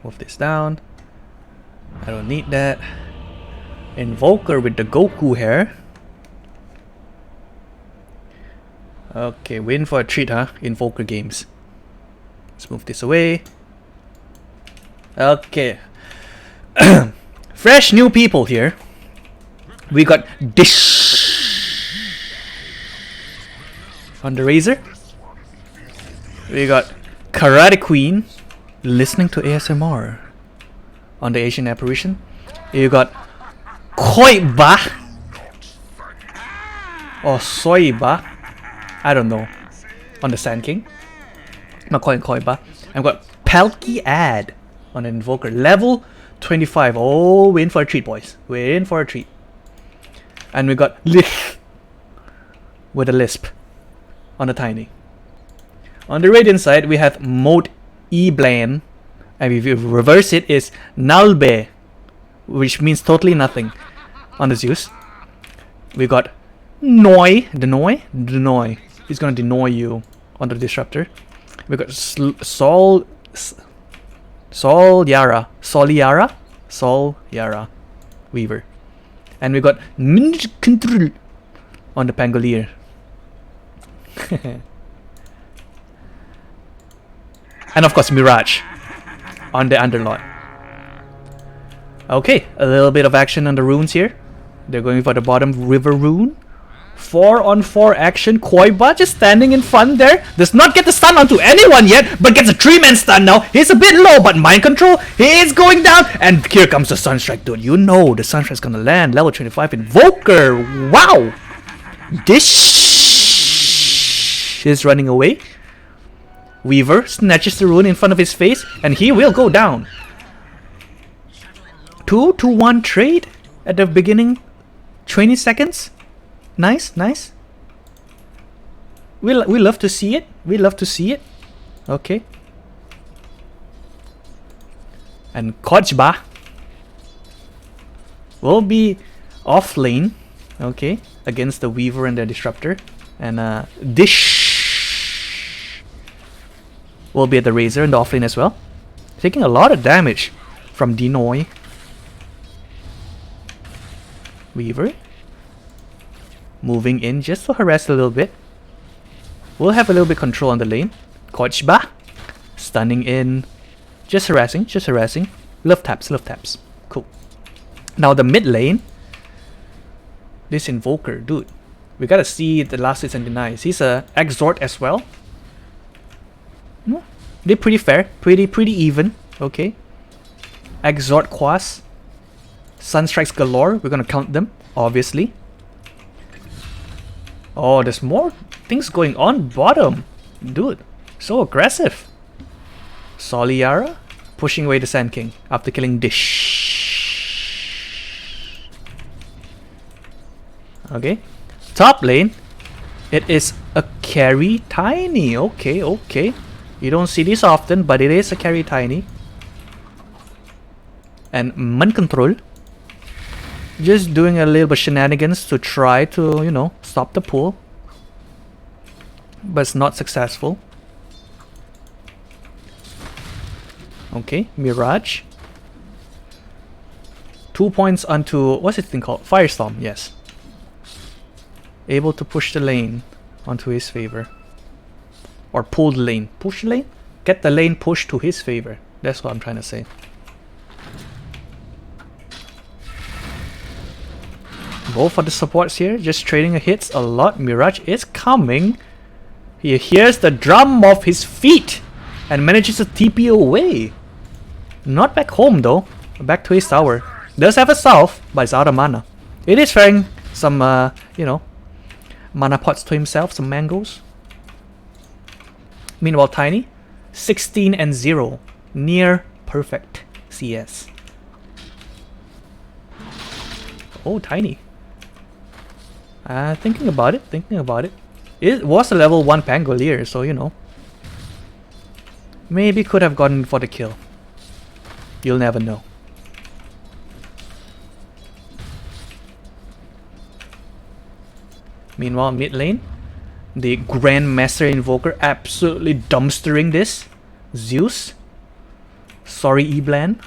Move this down. I don't need that. Invoker with the Goku hair. Okay, win for a treat, huh? Invoker games. Let's move this away. Okay. Fresh new people here. We got Dish on the Razor. We got Karate Queen listening to ASMR on the Asian Apparition. You got Koiba or Soiba, I don't know, on the Sand King. I'm not calling Koiba. I've got Palki Ad on the Invoker, level 25. Oh, we're in for a treat, boys. We're in for a treat. And we got Lich with a lisp on the Tiny. On the Radiant side, we have Mode Eblan, and if you reverse it, is Nalbe, which means totally nothing. On the Zeus, we got Denoy. He's gonna denoy you on the Disruptor. We got Sol Yara Weaver, and we got Ninja Control on the Pangolier. And of course Mirage on the Underlord. Okay, a little bit of action on the runes here. They're going for the bottom river rune. 4-on-4 action. Koiba just standing in front there. Does not get the stun onto anyone yet, but gets a 3-man stun now. He's a bit low, but mind control. He is going down. And here comes the Sunstrike, dude. You know the Sunstrike's gonna land. Level 25 Invoker. Wow. Dish is running away. Weaver snatches the rune in front of his face, and he will go down. 2-to-1 trade at the beginning. 20 seconds. Nice. We love to see it. Okay. And Kojba will be off lane. Okay. Against the Weaver and the Disruptor. And Dish will be at the Razor and the off lane as well. Taking a lot of damage from Denoy. Weaver moving in just to harass a little bit. We'll have a little bit control on the lane. Kojba stunning in. Just harassing. Love taps. Cool. Now the mid lane. This Invoker, dude. We gotta see the last hits and denies. He's a Exort as well. They're pretty fair. Pretty even. Okay. Exort Quas. Sunstrikes galore. We're gonna count them, obviously. Oh, there's more things going on bottom. Dude, so aggressive. Soliara pushing away the Sand King after killing Dish. Okay. Top lane. It is a carry Tiny. Okay. You don't see this often, but it is a carry Tiny. And Mind Control. Just doing a little bit of shenanigans to try to, stop the pull. But it's not successful. Okay, Mirage. 2 points onto, what's this thing called? Firestorm, yes. Able to push the lane onto his favor. Or pull the lane. Push the lane? Get the lane pushed to his favor. That's what I'm trying to say. Both of the supports here just trading hits a lot. Mirage is coming. He hears the drum of his feet and manages to TP away. Not back home though. Back to his tower. Does have a Salve, but it's out of mana. It is throwing some, mana pots to himself, some mangoes. Meanwhile, Tiny, 16-0. Near perfect CS. Oh, Tiny. Thinking about it. It was a level 1 Pangolier, so maybe could have gone for the kill. You'll never know. Meanwhile, mid lane, the Grandmaster Invoker absolutely dumpstering this. Zeus Sorry, Eblan.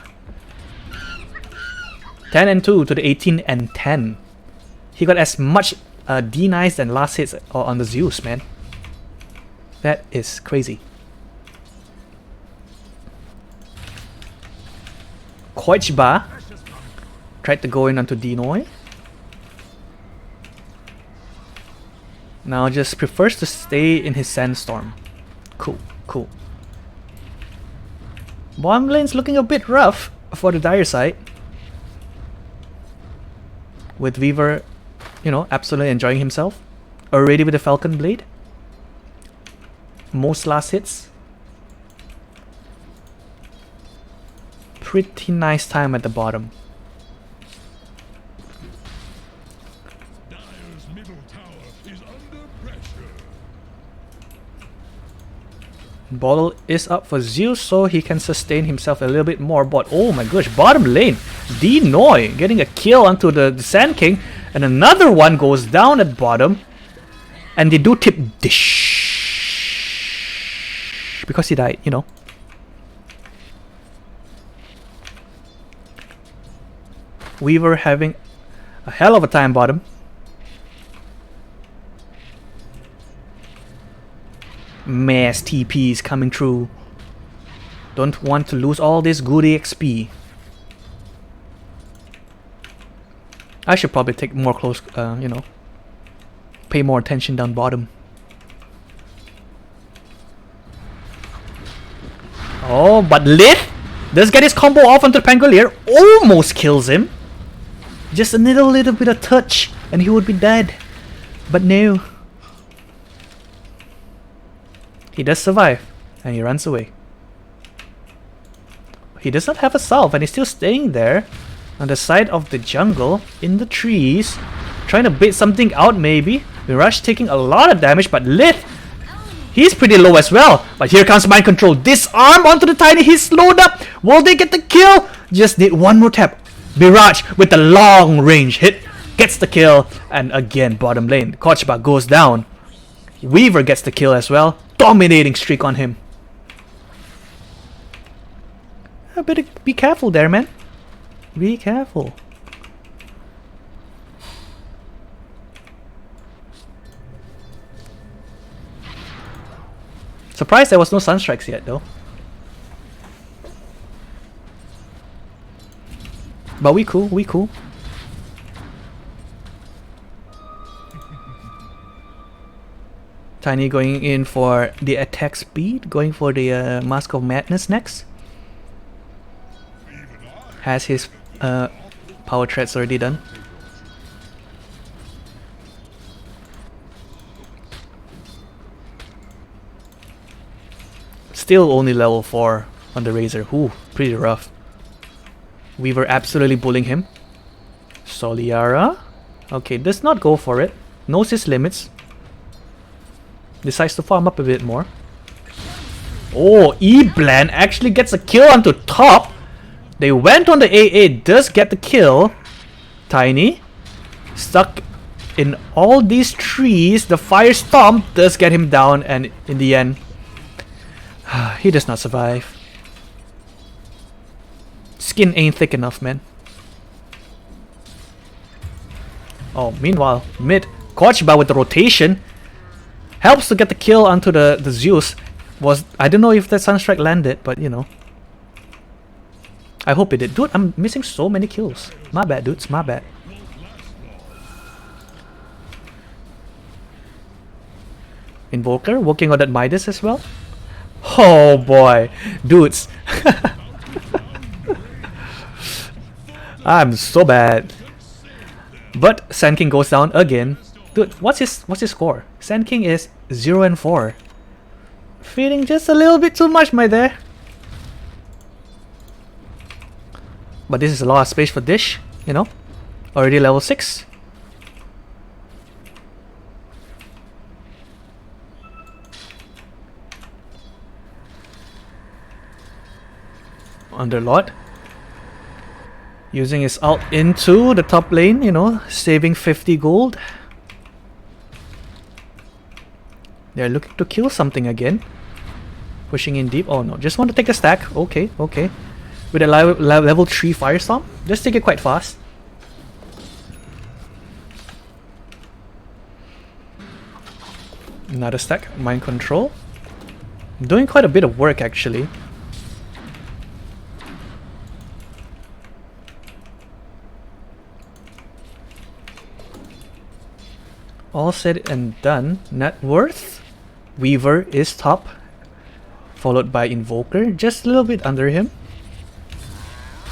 10 and 2 to the 18 and 10. He got as much denies than last hits on the Zeus, man. That is crazy. Koichiba tried to go in onto Dinoy. Now just prefers to stay in his Sandstorm. Cool, cool. Bottom lane's looking a bit rough for the dire side. With Weaver, you know, absolutely enjoying himself. Already with the Falcon Blade. Most last hits. Pretty nice time at the bottom. Dire's middle tower is under pressure. Bottle is up for Zeus, so he can sustain himself a little bit more. But oh my gosh, bottom lane, Dinoy getting a kill onto the Sand King, and another one goes down at bottom, and they do tip dish because he died, you know. Weaver having a hell of a time bottom. Mass TPs coming through. Don't want to lose all this good XP. I should probably take more close, you know, pay more attention down bottom. Oh, but Lith does get his combo off onto the Pangolier. Almost kills him. Just a little bit of touch and he would be dead. But no. He does survive and he runs away. He does not have a salve and he's still staying there on the side of the jungle in the trees, trying to bait something out maybe. Mirage taking a lot of damage, but Lith, he's pretty low as well. But here comes Mind Control. Disarm onto the Tiny. He's slowed up. Will they get the kill? Just need one more tap. Mirage with the long range hit gets the kill. And again, bottom lane, Kochba goes down. Weaver gets the kill as well. Dominating streak on him. Better be careful there, man. Be careful. Surprised there was no Sunstrikes yet though. But we cool, we cool. Tiny going in for the attack speed, going for the Mask of Madness next. Has his power threats already done. Still only level 4 on the Razor. Ooh, pretty rough. Weaver absolutely bullying him. Soliara. Okay, does not go for it. Knows his limits. Decides to farm up a bit more. Oh, Eblan actually gets a kill onto top. They went on the AA, does get the kill. Tiny. Stuck in all these trees. The Firestorm does get him down, and in the end, he does not survive. Skin ain't thick enough, man. Oh, meanwhile, mid, Kochba with the rotation helps to get the kill onto the Zeus. I don't know if that Sunstrike landed, but you know. I hope it did. Dude, I'm missing so many kills. My bad, dudes, my bad. Invoker working on that Midas as well. Oh boy, dudes. I'm so bad. But Sand King goes down again. Dude, what's his score? Sand King is 0 and 4. Feeling just a little bit too much, my there. But this is a lot of space for Dish, you know. Already level 6. Underlord using his ult into the top lane, you know, saving 50 gold. They're looking to kill something again. Pushing in deep. Oh no, just want to take a stack. Okay, okay. with a level 3 Firestorm. Just take it quite fast. Another stack, Mind Control. Doing quite a bit of work actually. All said and done. Net worth. Weaver is top, followed by Invoker, just a little bit under him.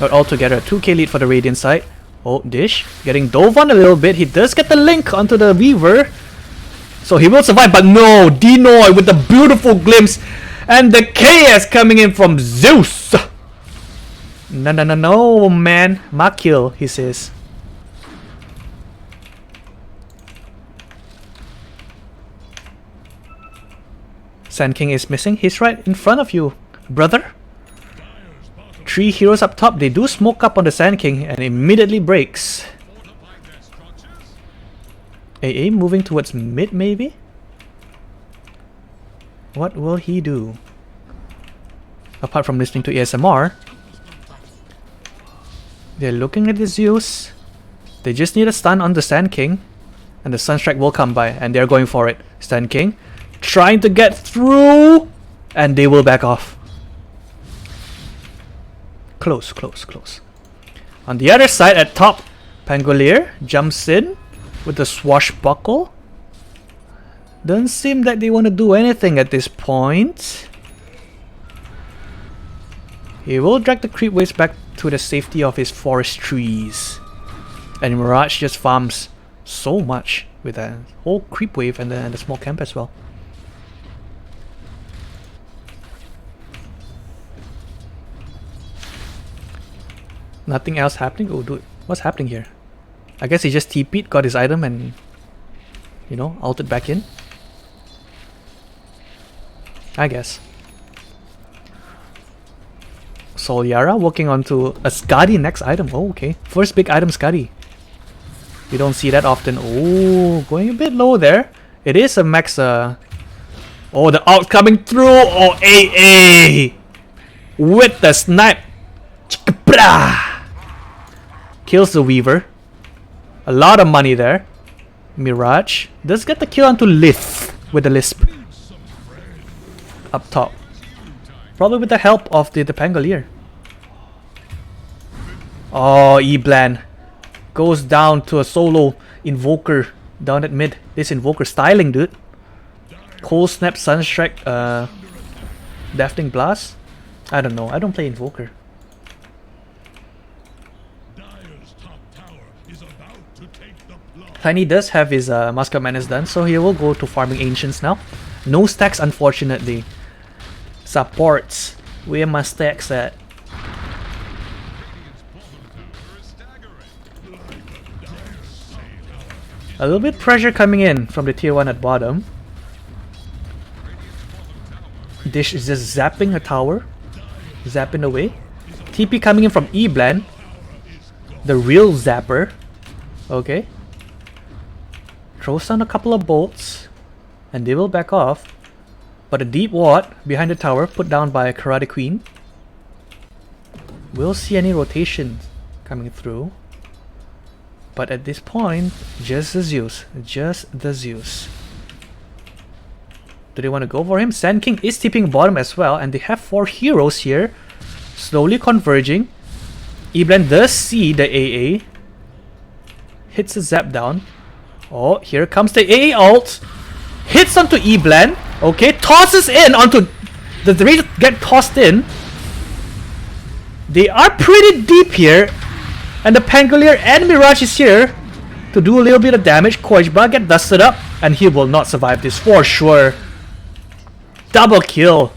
But altogether, 2k lead for the Radiant side. Oh, Dish getting dove on a little bit. He does get the link onto the Weaver, so he will survive. But no, Denoy with the beautiful glimpse, and the KS coming in from Zeus. No, no, no, no, man. My kill, he says. Sand King is missing. He's right in front of you, brother. 3 heroes up top. They do smoke up on the Sand King and immediately breaks. AA moving towards mid maybe? What will he do? Apart from listening to ASMR. They're looking at the Zeus. They just need a stun on the Sand King. And the Sunstrike will come by and they're going for it. Sand King trying to get through, and they will back off. Close, close, close. On the other side at top, Pangolier jumps in with the swashbuckle. Doesn't seem that they want to do anything at this point. He will drag the creep waves back to the safety of his forest trees. And Mirage just farms so much with that whole creep wave and the small camp as well. Nothing else happening? Oh dude, what's happening here? I guess he just TP'd, got his item and, you know, ulted back in. I guess. Soul Yara working onto a Skadi next item. Oh, okay. First big item Skadi. You don't see that often. Oh, going a bit low there. It is a max. Oh, the ult coming through. Oh, AA with the snipe. Chikapra! Kills the Weaver. A lot of money there. Mirage does get the kill onto Lith with the Lisp. Up top. Probably with the help of the Pangolier. Oh, Eblan goes down to a solo Invoker down at mid. This Invoker styling, dude. Cold Snap, Sunstrike, Deafening Blast. I don't know. I don't play Invoker. Tiny does have his Mask of Madness done, so he will go to farming Ancients now. No stacks, unfortunately. Supports. Where my stacks at? A little bit pressure coming in from the tier 1 at bottom. Dish is just zapping a tower. Zapping away. TP coming in from Eblan. The real zapper. Okay. Throws down a couple of bolts. And they will back off. But a deep ward behind the tower put down by Karate Queen. We'll see any rotation coming through. But at this point, just the Zeus. Just the Zeus. Do they want to go for him? Sand King is tipping bottom as well. And they have 4 heroes here. Slowly converging. Eblan does see the AA. Hits a zap down. Oh, here comes the AA ult. Hits onto Eblan. Okay, tosses in onto the three get tossed in. They are pretty deep here. And the Pangolier and Mirage is here to do a little bit of damage. Koijba get dusted up and he will not survive this for sure. Double kill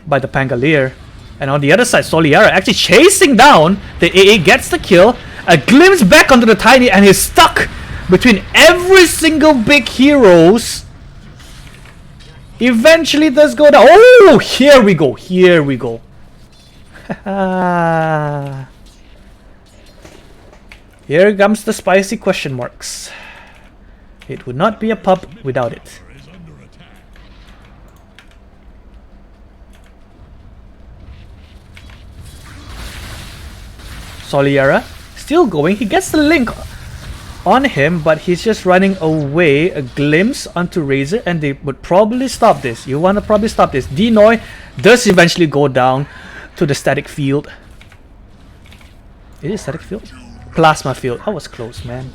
by the Pangolier. And on the other side, Soliara actually chasing down. The AA gets the kill. A glimpse back onto the Tiny and he's stuck between every single big heroes. Eventually does go down. Oh, here we go. Here we go. Here comes the spicy question marks. It would not be a pub without it. Soliera still going. He gets the link on him, but he's just running away. A glimpse onto Razor, and they would probably stop this. You want to probably stop this. Denoy does eventually go down to the static field. Is it static field? Plasma field. I was close, man.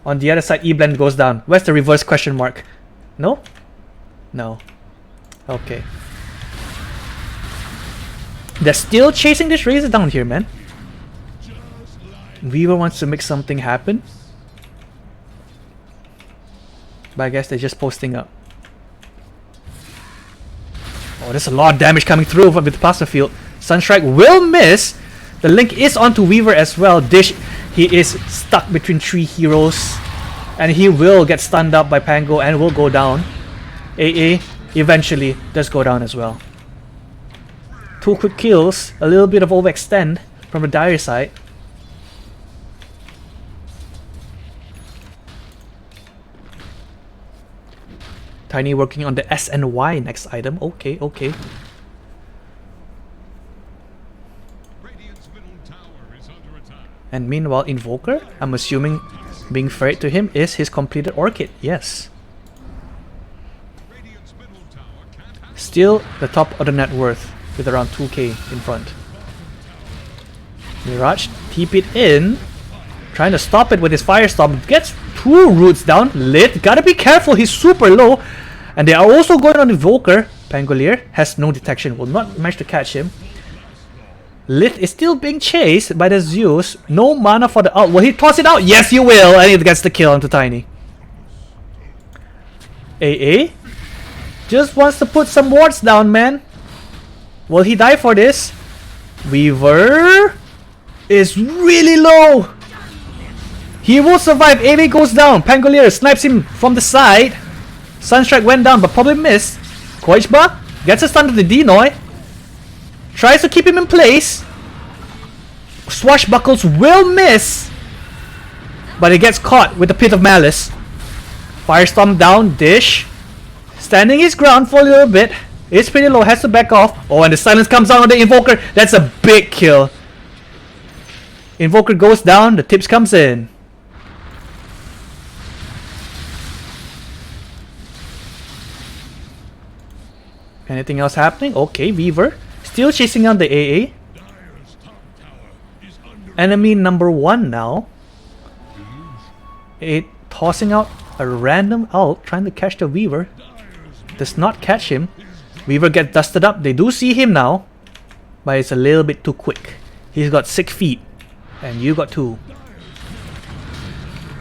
On the other side, E-Blend goes down. Where's the reverse question mark? No? No. Okay. They're still chasing this Razor down here, man. Weaver wants to make something happen. But I guess they're just posting up. Oh, there's a lot of damage coming through with the plasma field. Sunstrike will miss. The link is onto Weaver as well. Dish, he is stuck between 3 heroes. And he will get stunned up by Pango and will go down. AA eventually does go down as well. 2 quick kills. A little bit of overextend from the Dire side. Tiny working on the S and Y next item. Okay, okay. And meanwhile, Invoker, I'm assuming being ferried to him is his completed Orchid. Yes. Still the top of the net worth with around 2k in front. Mirage TP'd in, trying to stop it with his Firestorm. Gets 2 roots down. Lit, gotta be careful, he's super low. And they are also going on Invoker. Pangolier has no detection, will not manage to catch him. Lith is still being chased by the Zeus. No mana for the ult. Will he toss it out? Yes, you will. And it gets the kill onto Tiny. AA just wants to put some wards down, man. Will he die for this? Weaver is really low. He will survive. AA goes down. Pangolier snipes him from the side. Sunstrike went down but probably missed. Koichba gets a stun to the Denoy. Tries to keep him in place. Swashbuckles will miss. But he gets caught with the Pit of Malice. Firestorm down. Dish standing his ground for a little bit. It's pretty low. Has to back off. Oh, and the silence comes out on the Invoker. That's a big kill. Invoker goes down. The tips comes in. Anything else happening? Okay, Weaver still chasing down the AA. Enemy number 1 now. It tossing out a random ult, trying to catch the Weaver. Does not catch him. Weaver gets dusted up. They do see him now, but it's a little bit too quick. He's got 6 feet, and you got 2.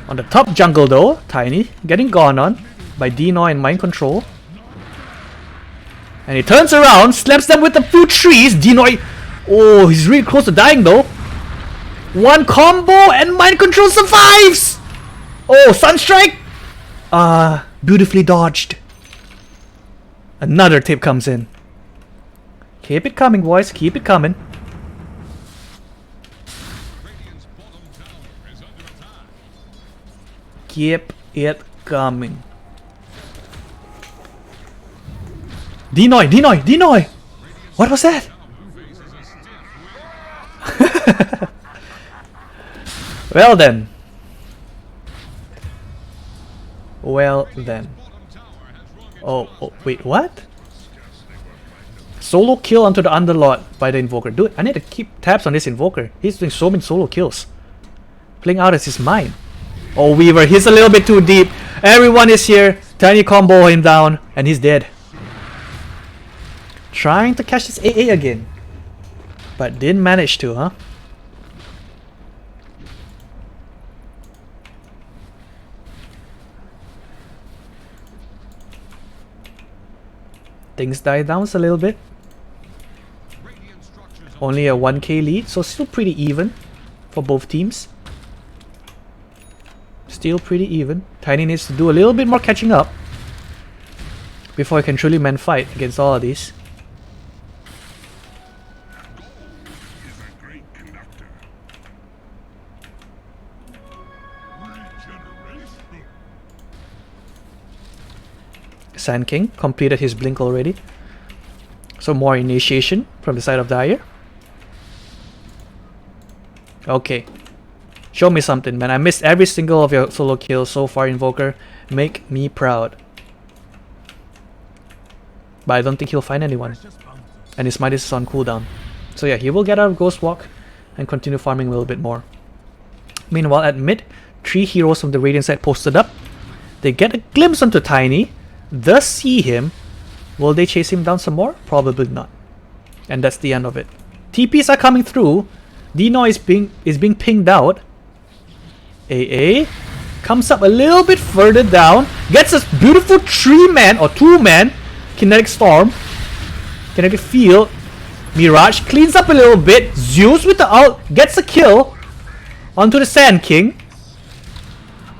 On the top jungle though, Tiny getting gone on by Denoy and Mind Control. And he turns around, slaps them with a few trees. Denoy, oh, he's really close to dying though. 1 combo and Mind Control survives! Oh, Sunstrike! Beautifully dodged. Another tip comes in. Keep it coming, boys. Keep it coming. Keep it coming. Denoy, Denoy, Denoy! What was that? Well then. Well then. Oh, wait, what? Solo kill onto the Underlord by the Invoker. Dude, I need to keep tabs on this Invoker. He's doing so many solo kills. Playing out as his mind. Oh, Weaver, he's a little bit too deep. Everyone is here. Tiny combo him down, and he's dead. Trying to catch this AA again. But didn't manage to, huh? Things die down a little bit. Only a 1k lead, so still pretty even for both teams. Still pretty even. Tiny needs to do a little bit more catching up before he can truly man fight against all of these. Sand King completed his blink already. So more initiation from the side of Dire. Okay. Show me something, man. I missed every single of your solo kills so far, Invoker. Make me proud. But I don't think he'll find anyone. And his Midas is on cooldown. So yeah, he will get out of Ghost Walk and continue farming a little bit more. Meanwhile, at mid, 3 heroes from the Radiant side posted up. They get a glimpse onto Tiny, thus see him. Will they chase him down some more? Probably not. And that's the end of it. TPs are coming through. Dino is being pinged out. AA comes up a little bit further down. Gets a beautiful 3-man or 2-man Kinetic Storm. Kinetic Field. Mirage cleans up a little bit. Zeus with the ult gets a kill onto the Sand King.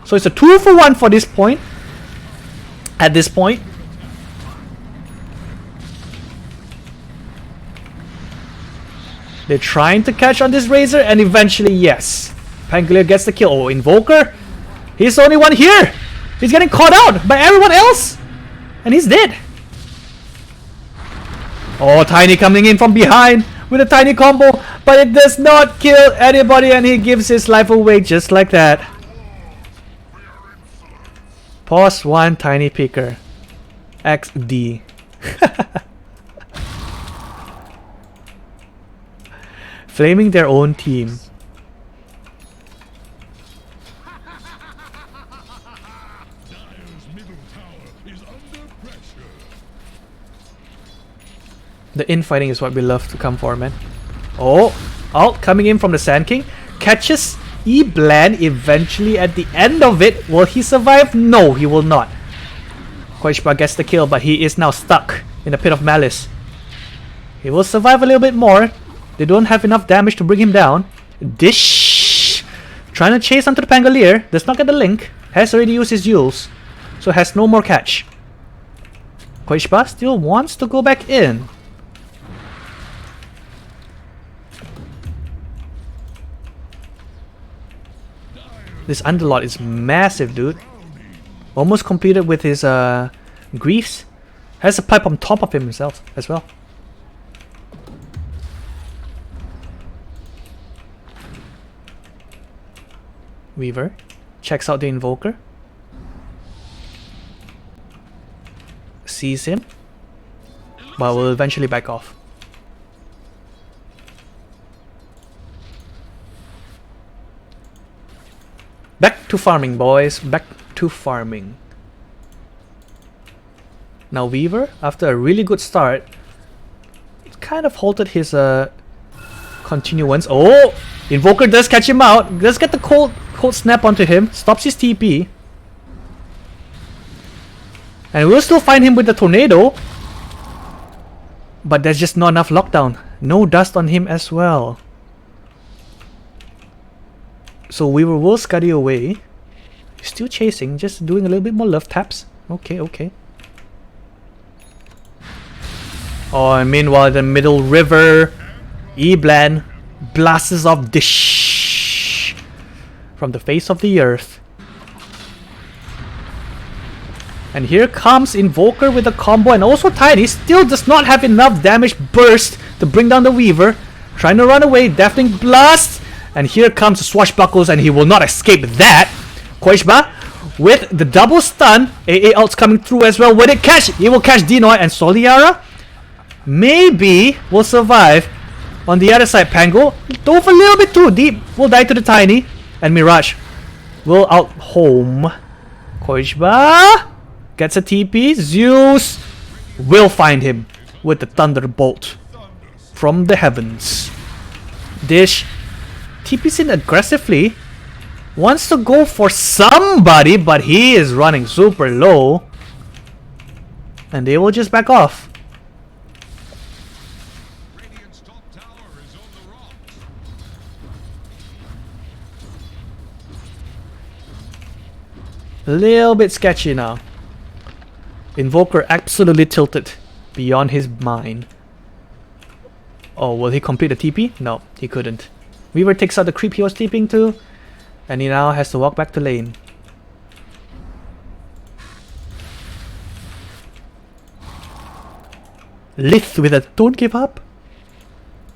So it's a 2-for-1 for this point. At this point. They're trying to catch on this Razor, and eventually, yes. Pangolier gets the kill. Oh, Invoker. He's the only one here. He's getting caught out by everyone else. And he's dead. Oh, Tiny coming in from behind with a tiny combo. But it does not kill anybody, and he gives his life away just like that. Pause 1 Tiny Picker. XD. Flaming their own team. Dire's middle tower is under pressure. The infighting is what we love to come for, man. Oh, ult coming in from the Sand King. Catches E-Bland eventually at the end of it. Will he survive? No, he will not. Koishba gets the kill, but he is now stuck in the Pit of Malice. He will survive a little bit more. They don't have enough damage to bring him down. Dish! Trying to chase onto the Pangolier. Does not get the link. Has already used his Euls. So has no more catch. Koishba still wants to go back in. This Underlord is massive, dude. Almost completed with his Griefs. Has a pipe on top of him himself as well. Weaver checks out the Invoker. Sees him. But will eventually back off. Back to farming, boys. Back to farming. Now Weaver, after a really good start, kind of halted his continuance. Oh! Invoker does catch him out. Does get the cold snap onto him. Stops his TP. And we'll still find him with the tornado. But there's just not enough lockdown. No dust on him as well. So Weaver will scuddy away. Still chasing, just doing a little bit more love taps. Okay, okay. Oh, and meanwhile, the middle river, E-Bland blasts off dish from the face of the earth. And here comes Invoker with a combo, and also Tiny still does not have enough damage burst to bring down the Weaver. Trying to run away, Deafening Blast. And here comes the Swashbuckles, and he will not escape that. Koishba with the double stun. AA ults coming through as well. Will it catch? He will catch Dinoy, and Soliara maybe will survive. On the other side, Pango dove a little bit too deep. Will die to the Tiny. And Mirage will out home. Koishba gets a TP. Zeus will find him with the Thunderbolt from the heavens. Dish TP's in aggressively. Wants to go for somebody, but he is running super low. And they will just back off. Radiant's top tower is on the rocks. A little bit sketchy now. Invoker absolutely tilted beyond his mind. Oh, will he complete the TP? No, he couldn't. Weaver takes out the creep he was TPing to, and he now has to walk back to lane. Lith with a don't give up.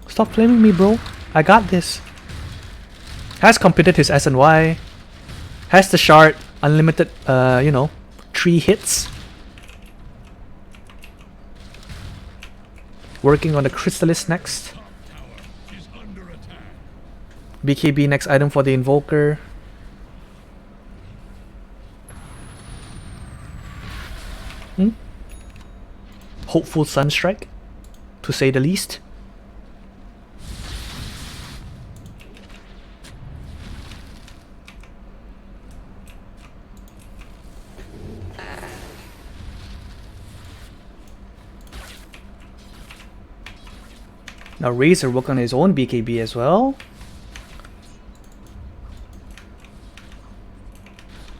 Stop flaming me, bro. I got this. Has completed his SNY. Has the shard, unlimited, 3 hits. Working on the Chrysalis next. Is under attack. BKB next item for the Invoker. Hopeful Sunstrike, to say the least. Now Razor work on his own BKB as well.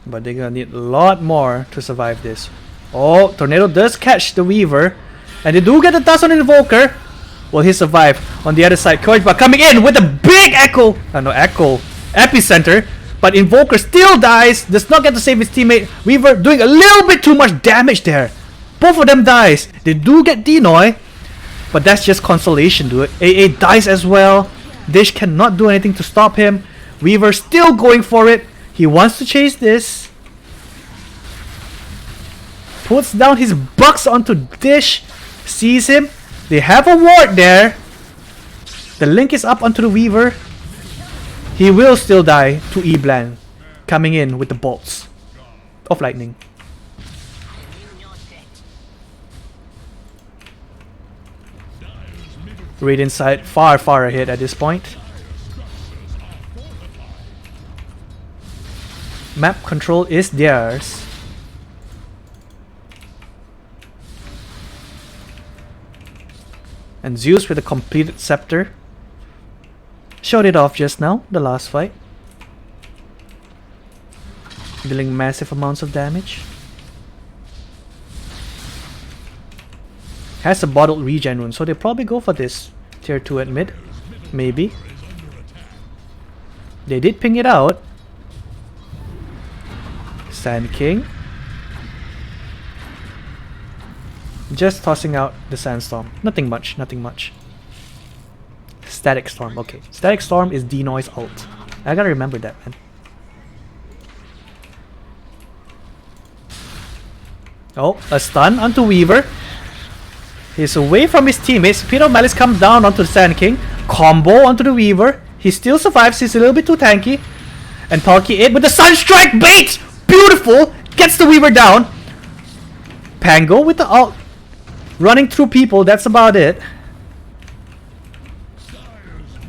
But they're gonna need a lot more to survive this. Oh, Tornado does catch the Weaver. And they do get the dust on Invoker. Will he survive? On the other side, Koiba coming in with a big Echo. Echo. Epicenter. But Invoker still dies. Does not get to save his teammate. Weaver doing a little bit too much damage there. Both of them dies. They do get Denoy. But that's just consolation, dude. AA dies as well. Dish cannot do anything to stop him. Weaver still going for it. He wants to chase this. Puts down his bucks onto Dish. Sees him. They have a ward there. The link is up onto the Weaver. He will still die to Eblan. Coming in with the bolts of lightning. Radiant side far ahead at this point. Map control is theirs. And Zeus with a completed scepter. Showed it off just now, the last fight. Dealing massive amounts of damage. Has a bottled regen rune, so they probably go for this tier 2 at mid. Maybe. They did ping it out. Sand King. Just tossing out the Sandstorm. Nothing much, nothing much. Static Storm, okay. Static Storm is Denoy's ult. I gotta remember that, man. Oh, a stun onto Weaver. He's away from his teammates. Peter Malice comes down onto the Sand King. Combo onto the Weaver. He still survives. He's a little bit too tanky. And Palki 8 with the Sunstrike bait! Beautiful! Gets the Weaver down. Pango with the ult. Running through people. That's about it.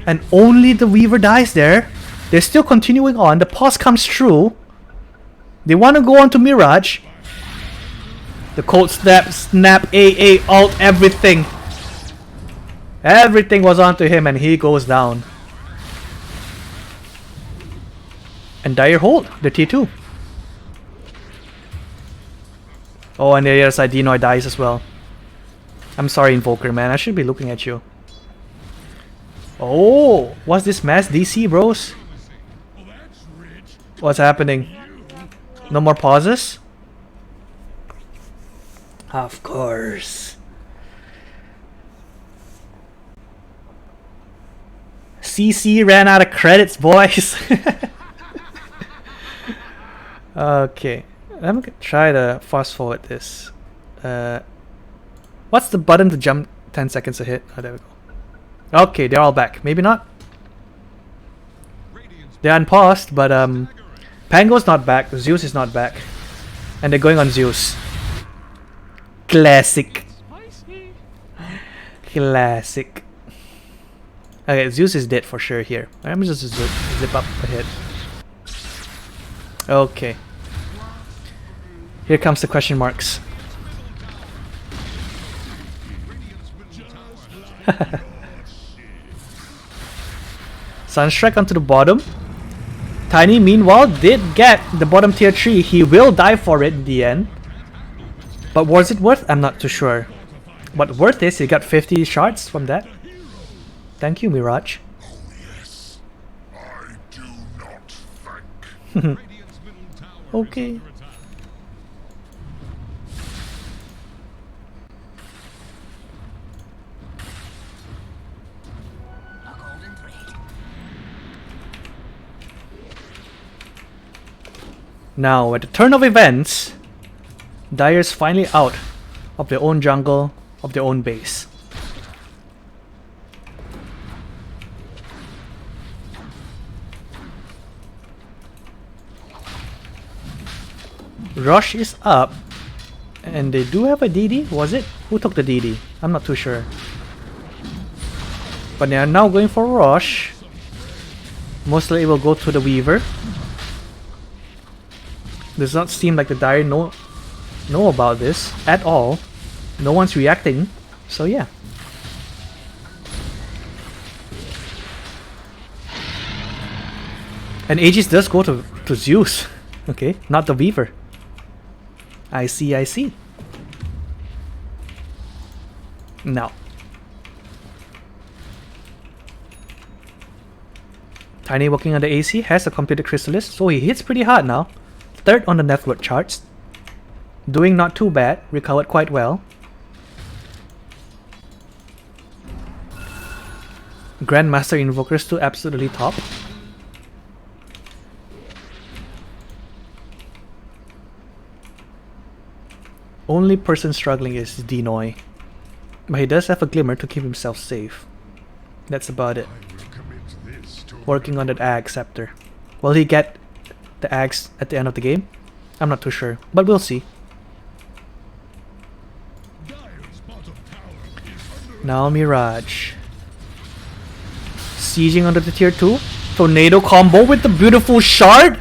And only the Weaver dies there. They're still continuing on. The pause comes through. They want to go on to Mirage. The cold snap, AA, ult, everything. Everything was onto him and he goes down. And Dire hold, the T2. Oh, and the other side, Denoy dies as well. I'm sorry, Invoker, man. I should be looking at you. Oh, what's this mass DC, bros? What's happening? No more pauses? Of course. CC ran out of credits, boys. Okay. I'm gonna try to fast forward this. What's the button to jump 10 seconds ahead? Oh, there we go. Okay, they're all back. Maybe not. They're unpaused, but Pango's not back. Zeus is not back. And they're going on Zeus. Classic. Classic. Okay, Zeus is dead for sure here. Let me just zip up ahead. Okay. Here comes the question marks. Sunstrike onto the bottom. Tiny meanwhile did get the bottom tier 3. He will die for it in the end. But was it worth? I'm not too sure. But worth is he got 50 shards from that. Thank you, Mirage. Oh yes, I do not thank. Okay. Now, at the turn of events, Dire's finally out of their own jungle, of their own base. Rush is up, and they do have a DD, was it? Who took the DD? I'm not too sure. But they are now going for Rush. Mostly it will go to the Weaver. Does not seem like the Dire know about this at all. No one's reacting, so yeah. And Aegis does go to Zeus. Okay, not the Weaver. I see, I see. Now. Tiny working on the AC, has a completed Chrysalis, so he hits pretty hard now. Third on the net worth charts. Doing not too bad, recovered quite well. Grandmaster Invoker still absolutely top. Only person struggling is Dinoy. But he does have a Glimmer to keep himself safe. That's about it. Working on that Ag Scepter. Will he get the Axe at the end of the game? I'm not too sure, but we'll see. Now Mirage. Sieging under the tier 2. Tornado combo with the beautiful shard.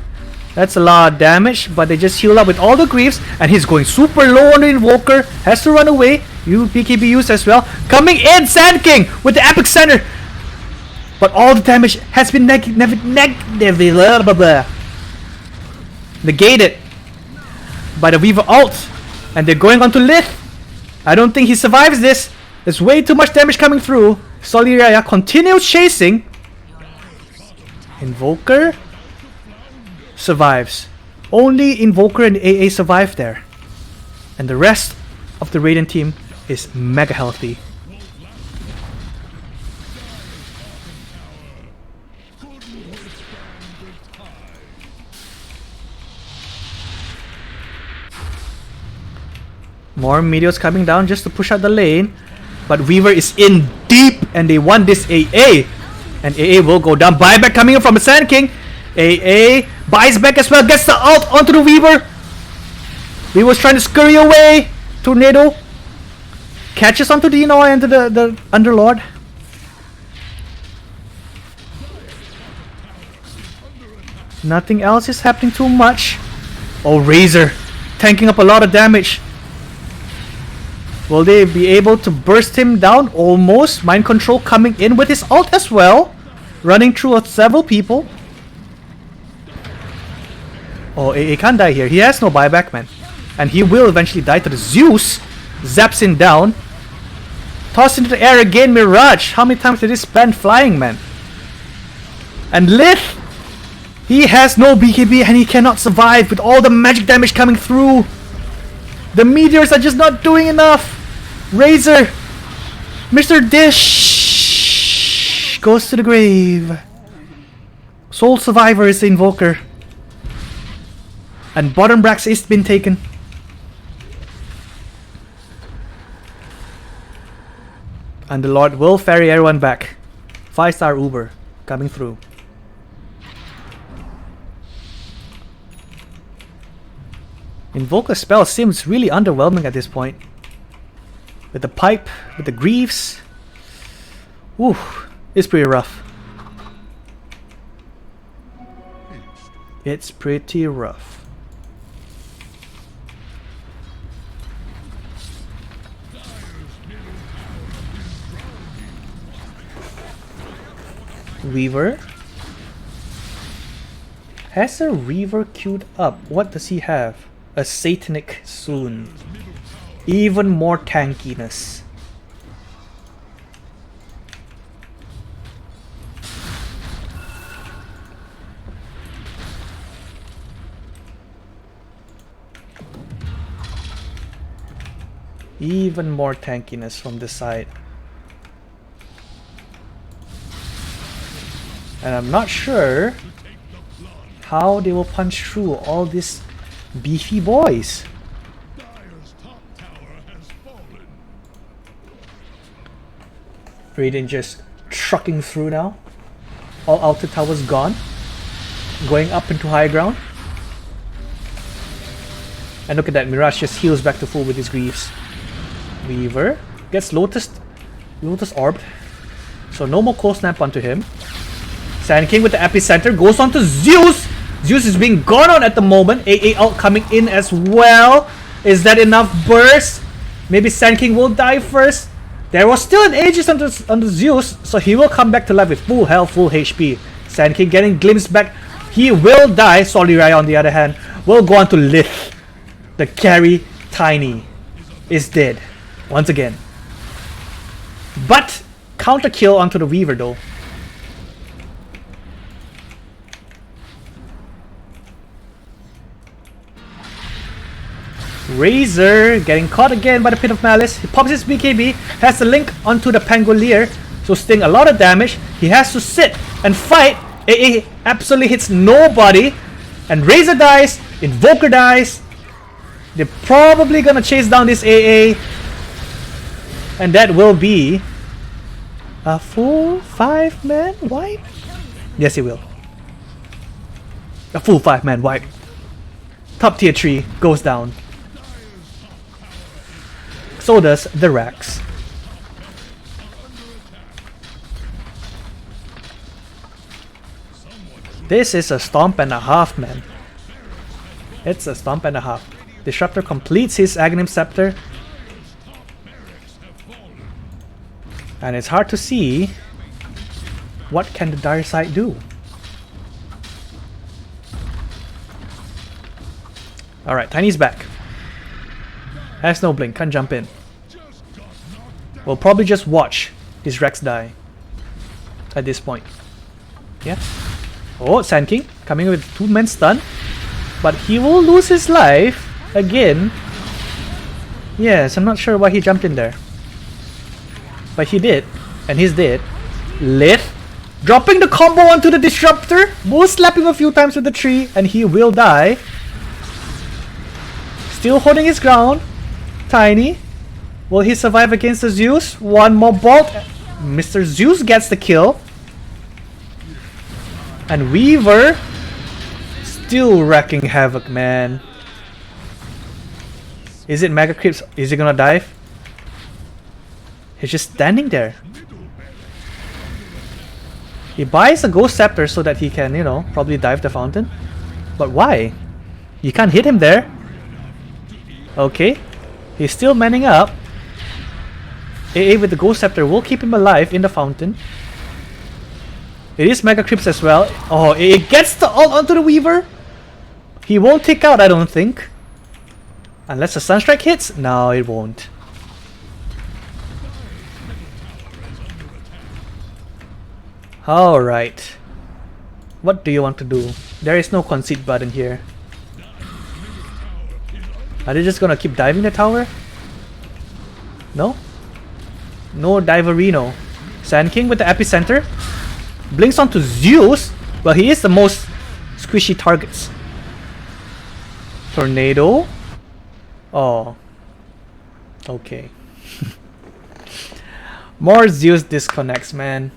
That's a lot of damage, but they just heal up with all the griefs, and he's going super low on the Invoker. Has to run away. You BKB used as well. Coming in, Sand King with the Epic Center. But all the damage has been negatively negated by the Weaver ult. And they're going on to Lith. I don't think he survives this. There's way too much damage coming through. Soliria continues chasing. Invoker survives. Only Invoker and AA survive there. And the rest of the Radiant team is mega healthy. More meteors coming down just to push out the lane. But Weaver is in deep and they want this AA. And AA will go down. Buyback coming in from the Sand King. AA buys back as well. Gets the ult onto the Weaver. Weaver's trying to scurry away. Tornado catches onto Dino and the Underlord. Nothing else is happening too much. Oh, Razor tanking up a lot of damage. Will they be able to burst him down? Almost. Mind Control coming in with his ult as well. Running through several people. Oh, he can't die here. He has no buyback, man. And he will eventually die to the Zeus. Zaps him down. Tossed into the air again, Mirage. How many times did he spend flying, man? And Lith. He has no BKB and he cannot survive with all the magic damage coming through. The meteors are just not doing enough. Razor, Mr. Dish goes to the grave. Sole survivor is the Invoker. And bottom Brax is been taken. And the Lord will ferry everyone back. 5-star Uber coming through. Invoker spell seems really underwhelming at this point. With the pipe, with the Greaves. Ooh, it's pretty rough. It's pretty rough. Weaver has a Reaver queued up. What does he have? A Satanic soon. Even more tankiness. Even more tankiness from this side. And I'm not sure how they will punch through all this Beefy boys. Dire's top tower has fallen. Raiden just trucking through now. All outer towers gone. Going up into high ground. And look at that, Mirage just heals back to full with his Greaves. Weaver gets Lotus Orbed. So no more Cold Snap onto him. Sand King with the Epicenter goes on to Zeus! Zeus is being gone on at the moment. AA out coming in as well. Is that enough burst? Maybe Sand King will die first. There was still an Aegis under Zeus, so he will come back to life with full health, full HP. Sand King getting glimpsed back. He will die. Soliraya on the other hand will go on to Lith. The carry Tiny is dead once again. But counter kill onto the Weaver though. Razor getting caught again by the Pit of Malice. He pops his BKB, has the link onto the Pangolier, so Sting a lot of damage. He has to sit and fight. AA absolutely hits nobody, and Razor dies. Invoker dies. They're probably gonna chase down this AA, and that will be a full 5-man wipe. Yes, it will. A full 5-man wipe. Top tier 3 goes down. So does the Rax. This is a stomp and a half, man. It's a stomp and a half. Disruptor completes his Aghanim Scepter. And it's hard to see what can the Dire side do. Alright, Tiny's back. Has no blink, can't jump in. We'll probably just watch this Rex die at this point. Yeah. Oh, Sand King coming with 2-man stun. But he will lose his life again. Yes, I'm not sure why he jumped in there. But he did. And he's dead. Lith dropping the combo onto the Disruptor. Will slap him a few times with the tree and he will die. Still holding his ground. Tiny. Will he survive against the Zeus? One more bolt. Mr. Zeus gets the kill. And Weaver still wrecking havoc, man. Is it Mega Creeps? Is he gonna dive? He's just standing there. He buys a Ghost Scepter so that he can, you know, probably dive the fountain. But why? You can't hit him there. Okay. He's still manning up. AA with the Ghost Scepter will keep him alive in the fountain. It is Mega Creeps as well. Oh, it gets the ult onto the Weaver. He won't take out, I don't think. Unless the Sunstrike hits? No, it won't. Alright. What do you want to do? There is no concede button here. Are they just gonna keep diving the tower? No? No Diverino. Sand King with the Epicenter. Blinks onto Zeus. Well, he is the most squishy targets. Tornado. Oh. Okay. More Zeus disconnects, man.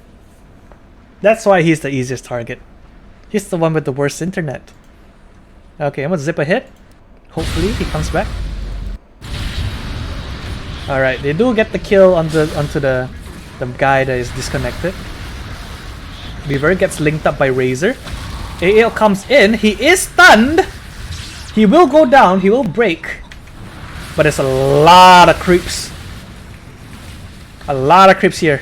That's why he's the easiest target. He's the one with the worst internet. Okay, I'm gonna zip a hit. Hopefully he comes back. Alright, they do get the kill onto the guy that is disconnected. Weaver gets linked up by Razor. AL comes in. He is stunned. He will go down. He will break. But there's a lot of creeps. A lot of creeps here.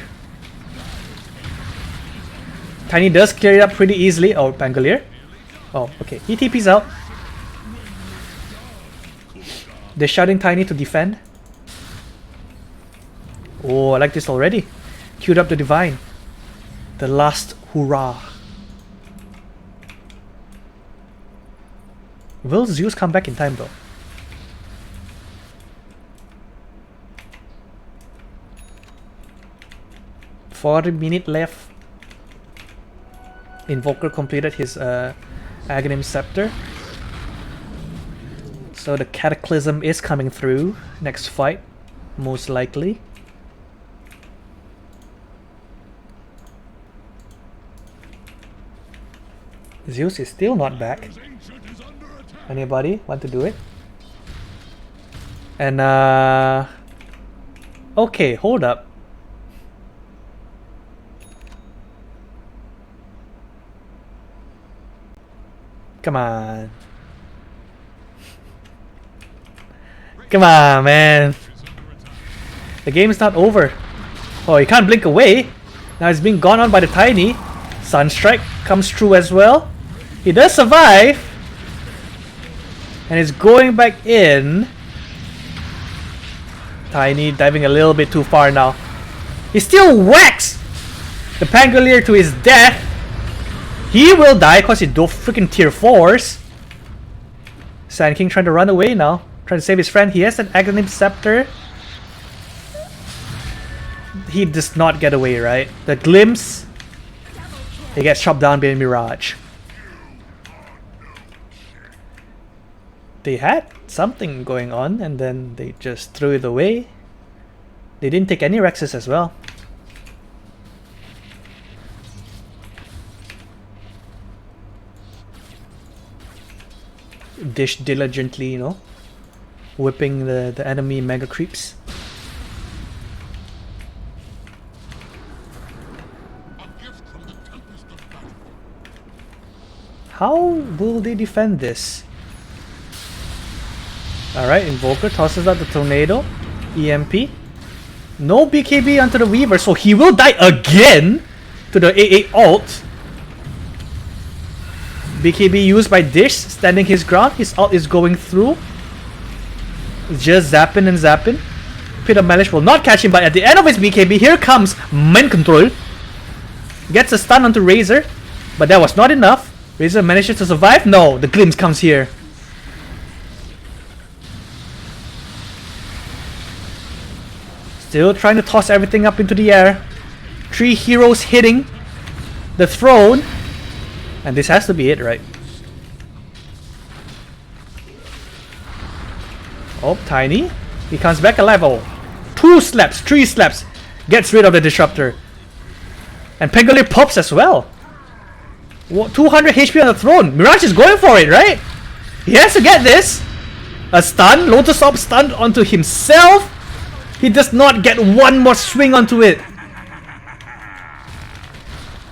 Tiny does clear it up pretty easily. Oh, Pangolier. Oh, okay. He TP's out. They're shouting Tiny to defend. Oh, I like this already. Queued up the Divine. The last hurrah. Will Zeus come back in time though? $40 left. Invoker completed his Aghanim Scepter. So the Cataclysm is coming through next fight, most likely. Zeus is still not back. Ancient is under attack. Anybody want to do it? And okay, hold up. Come on. Come on, man. The game is not over. Oh, you can't blink away. Now it's being gone on by the Tiny. Sunstrike comes through as well. He does survive. And it's going back in. Tiny diving a little bit too far now. He still whacks the Pangolier to his death. He will die because he do freaking tier 4s. Sand King trying to run away now. Trying to save his friend. He has an Aghanim Scepter. He does not get away, right? The Glimpse. He gets chopped down by Mirage. They had something going on and then they just threw it away. They didn't take any Rexes as well. Dish diligently, you know, whipping the enemy Mega Creeps. How will they defend this? Alright, Invoker tosses out the Tornado. EMP. No BKB onto the Weaver, so he will die again to the AA ult. BKB used by Dish, standing his ground. His ult is going through. Just zapping and zapping. Pit of Malice will not catch him, but at the end of his BKB, here comes Mind Control. Gets a stun onto Razor, but that was not enough. Razor manages to survive. No, the Glimpse comes here. Still trying to toss everything up into the air. 3 heroes hitting the throne. And this has to be it, right? Oh, Tiny. He comes back alive. Oh, 2 slaps, 3 slaps. Gets rid of the Disruptor. And Pangolier pops as well. 200 HP on the throne. Mirage is going for it, right? He has to get this. A stun. Lotus Orb stunned onto himself. He does not get one more swing onto it.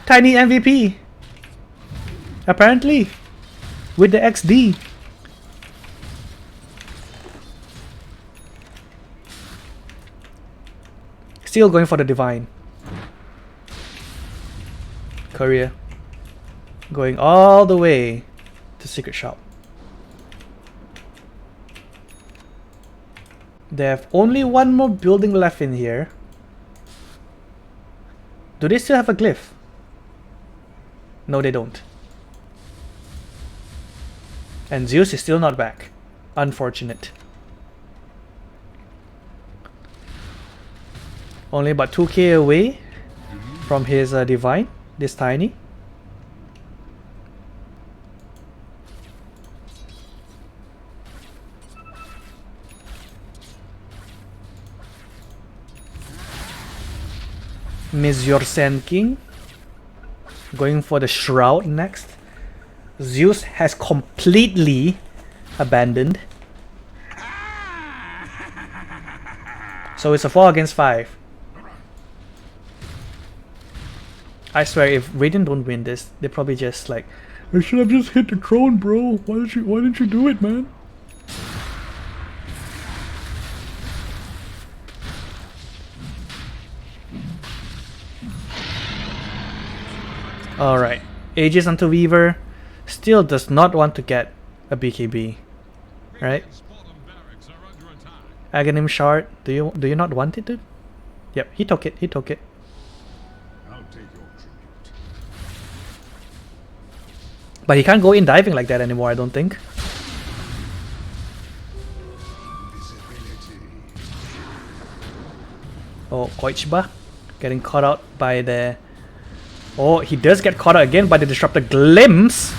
Tiny MVP. Apparently. With the XD. Still going for the Divine. Courier. Going all the way to Secret Shop. They have only one more building left in here. Do they still have a glyph? No, they don't. And Zeus is still not back. Unfortunate. Only about 2k away from his Divine. This Tiny. Miss your Sand King. Going for the Shroud next. Zeus has completely abandoned. So it's a 4 against 5. I swear, if Radiant don't win this, they probably just like, I should have just hit the throne, bro. Why didn't you do it, man? Alright. Aegis onto Weaver. Still does not want to get a BKB. Right? Aghanim Shard. Do you not want it, dude? Yep, he took it. He took it. But he can't go in diving like that anymore, I don't think. Oh, Koichiba getting caught out by the... Oh, he does get caught out again by the Disruptor. Glimpse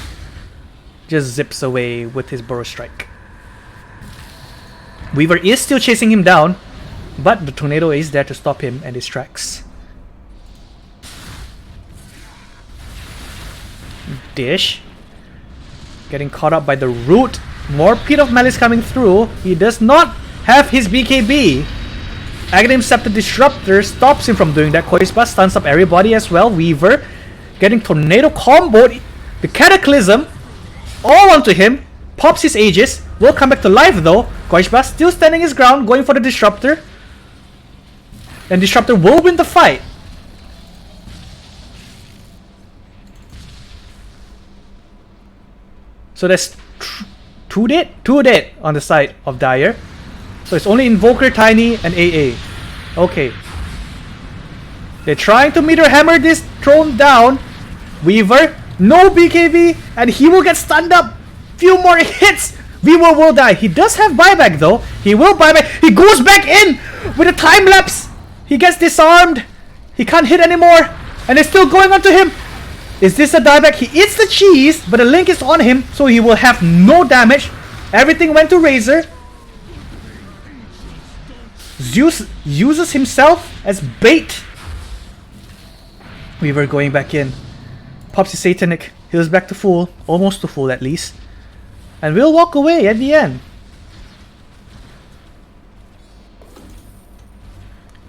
just zips away with his Burrow Strike. Weaver is still chasing him down, but the tornado is there to stop him and his tracks. Dish getting caught up by the root. More Pit of Malice coming through. He does not have his BKB. Aghanim Scepter Disruptor stops him from doing that. Koi's Blast stuns up everybody as well. Weaver getting tornado comboed. The Cataclysm all onto him. Pops his Aegis. Will come back to life though. Koi's Blast still standing his ground, going for the Disruptor. And Disruptor will win the fight. So there's two dead on the side of Dire. So it's only Invoker, Tiny, and AA. Okay. They're trying to Meteor Hammer this throne down. Weaver, no BKB, and he will get stunned up. Few more hits. Weaver will die. He does have buyback though. He will buyback. He goes back in with a time lapse. He gets disarmed. He can't hit anymore. And it's still going on to him. Is this a dieback? He eats the cheese, but the link is on him, so he will have no damage. Everything went to Razor. Zeus uses himself as bait. Weaver going back in. Pops his Satanic. Heals back to full. Almost to full at least. And we'll walk away at the end.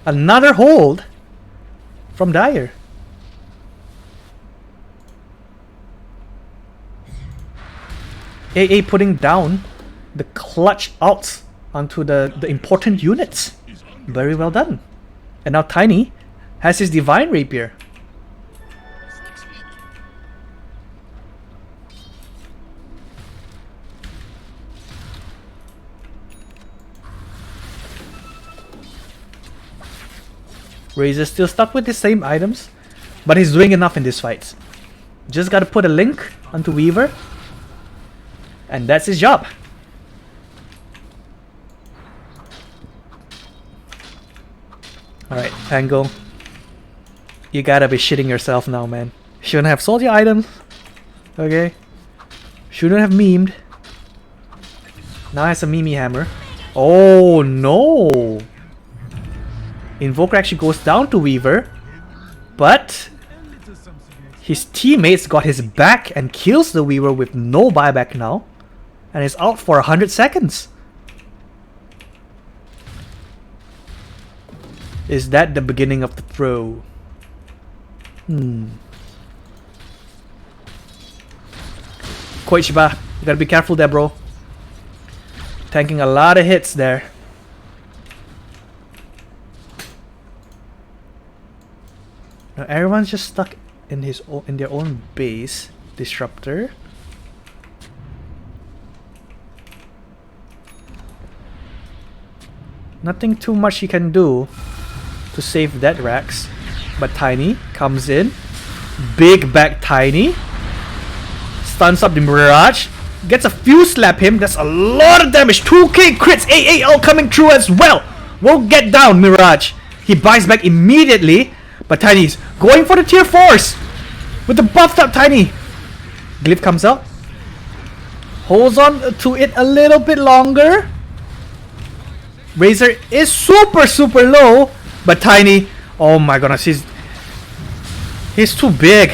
Another hold from Dire. AA putting down the clutch ults onto the important units. Very well done. And now Tiny has his Divine Rapier. Razor still stuck with the same items, but he's doing enough in this fight. Just gotta put a link onto Weaver, and that's his job. Alright, Pango. You gotta be shitting yourself now, man. Shouldn't have sold your items. Okay. Shouldn't have memed. Now has a Mimi Hammer. Oh no! Invoker actually goes down to Weaver, but his teammates got his back and kills the Weaver with no buyback now, and is out for 100 seconds. Is that the beginning of the throw? Koichiba, you gotta be careful there, bro. Tanking a lot of hits there. Now everyone's just stuck in their own base. Disruptor. Nothing too much he can do to save that Rax. But Tiny comes in. Big back Tiny. Stuns up the Mirage. Gets a few slap him. That's a lot of damage. 2k crits. AAL coming through as well. Won't get down Mirage. He buys back immediately. But Tiny's going for the tier 4s. With the buffed up Tiny. Glyph comes out. Holds on to it a little bit longer. Razor is super low. But Tiny, oh my goodness, he's too big.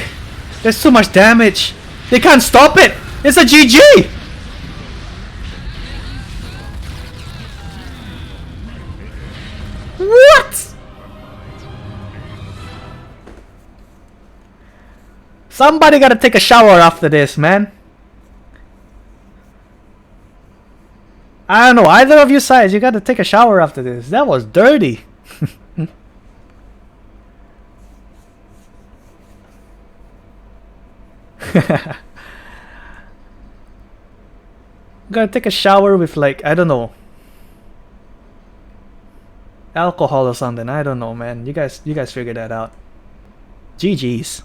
There's too much damage. They can't stop it. It's a GG. What? Somebody gotta take a shower after this, man. I don't know, either of you sides, you gotta take a shower after this. That was dirty. Gotta take a shower with, like, I don't know, alcohol or something. I don't know, man. You guys figure that out. GG's.